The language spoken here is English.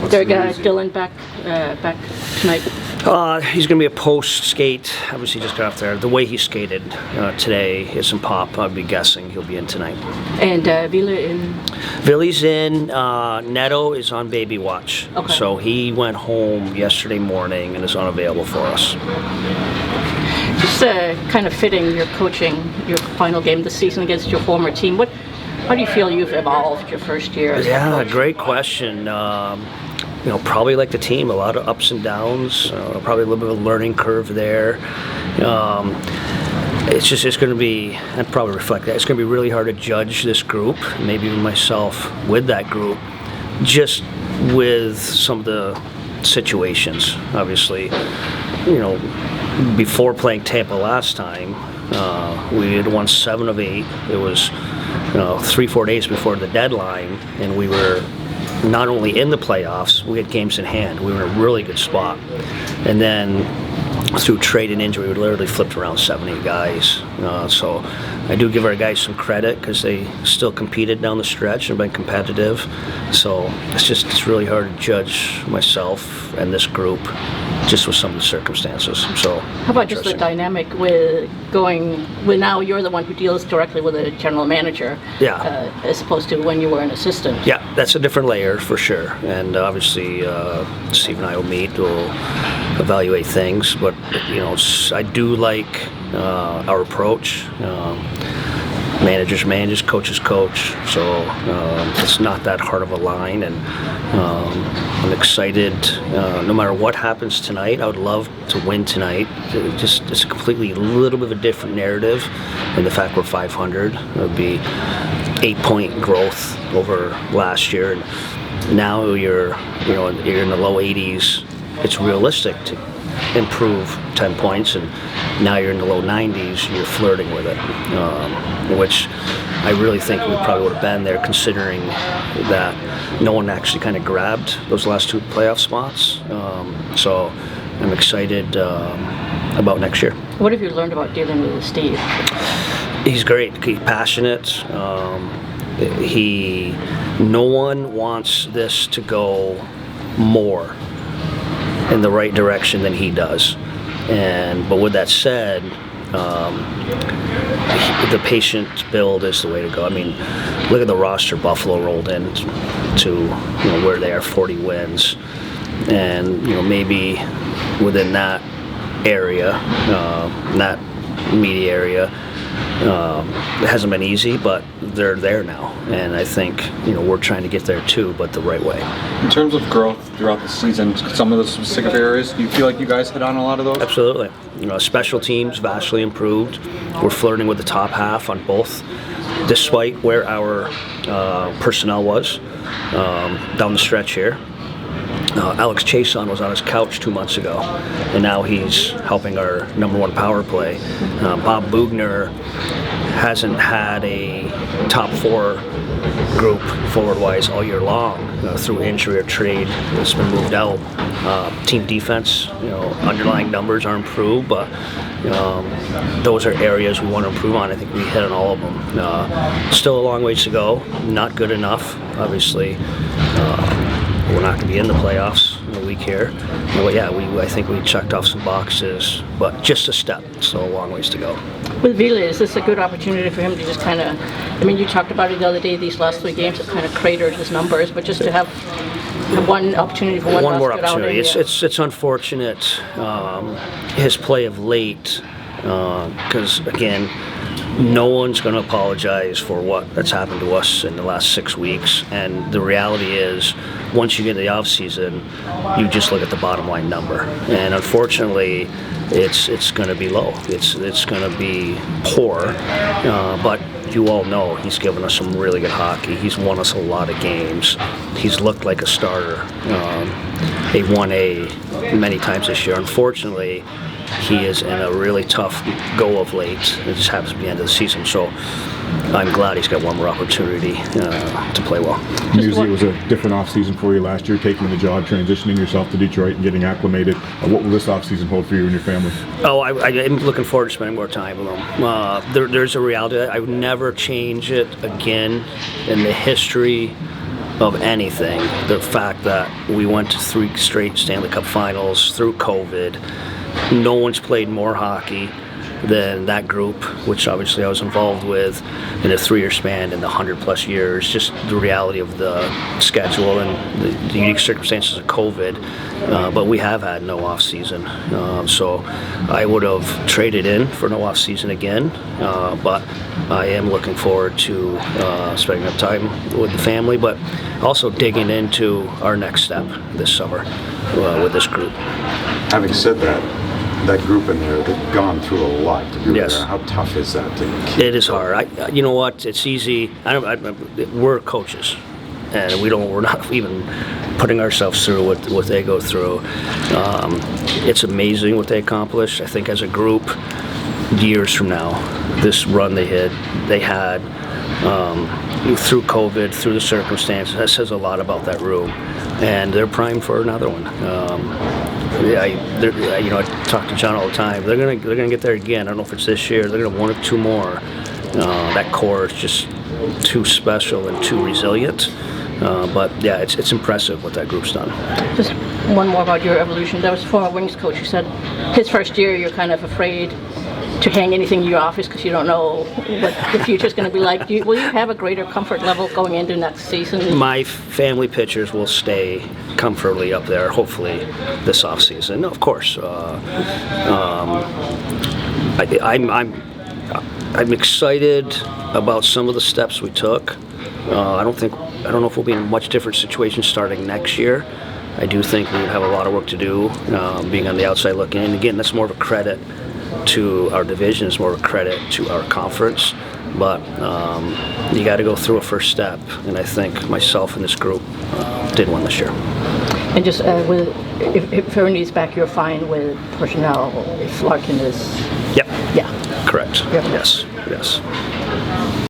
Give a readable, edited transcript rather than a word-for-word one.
Derek, Dylan back tonight. He's going to be a post skate. Obviously, just got off there. The way he skated today is some pop. I'd be guessing he'll be in tonight. And Vila in? Villy's in. Neto is on baby watch. Okay. So he went home yesterday morning and is unavailable for us. Just kind of fitting your coaching, your final game this season against your former team. How do you feel you've evolved your first year as a coach? Great question. Probably like the team, a lot of ups and downs, probably a little bit of a learning curve there. It's going to be, and probably reflect that, it's going to be really hard to judge this group, maybe even myself with that group, just with some of the situations. Obviously, before playing Tampa last time, we had won 7 of 8. It was 3-4 days before the deadline, and we were not only in the playoffs, we had games in hand. We were in a really good spot. And then through trade and injury, we literally flipped around 70 guys. So I do give our guys some credit because they still competed down the stretch and been competitive. So it's really hard to judge myself and this group just with some of the circumstances. So how about just the dynamic with now you're the one who deals directly with a general manager, as opposed to when you were an assistant? Yeah, that's a different layer for sure. And obviously, Steve and I will meet, we'll evaluate things. But I do like our approach. Managers, coaches coach. So it's not that hard of a line, and I'm excited. No matter what happens tonight, I would love to win tonight. It's a completely little bit of a different narrative, and the fact we're 500, it would be 8-point growth over last year. And now you're in the low 80s. It's realistic to improve 10 points, and now you're in the low 90s, you're flirting with it, which I really think we probably would have been there, considering that no one actually kind of grabbed those last 2 playoff spots. So I'm excited about next year. What have you learned about dealing with Steve? He's great. He's passionate. No one wants this to go more in the right direction than he does. But with that said, the patient build is the way to go. I mean, look at the roster Buffalo rolled in to where they are, 40 wins, and maybe within that area, that media area, it hasn't been easy, but they're there now, and I think we're trying to get there too, but the right way. In terms of growth throughout the season, some of the specific areas, do you feel like you guys hit on a lot of those? Absolutely. Special teams vastly improved. We're flirting with the top half on both, despite where our personnel was down the stretch here. Alex Chason was on his couch 2 months ago, and now he's helping our #1 power play. Bob Bugner hasn't had a top 4 group forward-wise all year long through injury or trade. It's been moved out. Team defense, underlying numbers are improved, but those are areas we want to improve on. I think we hit on all of them. Still a long ways to go. Not good enough, obviously. We're not going to be in the playoffs in a week here. But yeah, I think we checked off some boxes, but just a step. Still a long ways to go. With Vila, is this a good opportunity for him to just kind of, you talked about it the other day, these last 3 games have kind of cratered his numbers, but just to have one opportunity for one more opportunity. It's unfortunate, his play of late, because again, no one's going to apologize for that's happened to us in the last 6 weeks, and the reality is, once you get into the off season, you just look at the bottom line number, and unfortunately, it's going to be low. It's going to be poor, but you all know he's given us some really good hockey. He's won us a lot of games. He's looked like a starter. He won many times this year. Unfortunately, he is in a really tough go of late. It just happens to be the end of the season, so I'm glad he's got one more opportunity to play well. Usually it was a different offseason for you last year, taking the job, transitioning yourself to Detroit and getting acclimated. What will this offseason hold for you and your family? Oh, I'm looking forward to spending more time with them. There's a reality. I would never change it again in the history of anything. The fact that we went to 3 straight Stanley Cup finals through COVID. No one's played more hockey than that group, which obviously I was involved with in a 3-year span in the 100+ years. Just the reality of the schedule and the unique circumstances of COVID. But we have had no off season, so I would have traded in for no off season again. But I am looking forward to spending up time with the family, but also digging into our next step this summer with this group. Having said that group in there, they've gone through a lot to be Yes. there. How tough is that to keep? It is hard. You know what? It's easy. We're coaches, and we're not even putting ourselves through what they go through. It's amazing what they accomplish. I think as a group, years from now, this run they had through COVID, through the circumstances, that says a lot about that room, and they're primed for another one. I talk to John all the time. They're gonna get there again. I don't know if it's this year. They're gonna have 1 or 2 more. That core is just too special and too resilient. But yeah, it's impressive what that group's done. Just one more about your evolution. There was a former Wings coach who said his first year you're kind of afraid to hang anything in your office because you don't know what the future's going to be like. Will you have a greater comfort level going into next season? My family pictures will stay comfortably up there, hopefully, this off season. Of course, I'm excited about some of the steps we took. I don't know if we'll be in a much different situation starting next year. I do think we have a lot of work to do, being on the outside looking in. Again, that's more of a credit to our division, it's more of a credit to our conference. But you got to go through a first step, and I think myself and this group did one this year. And just if Fernie's back, you're fine with personnel if Larkin is... Yep. Yeah. Correct. Yep. Yes.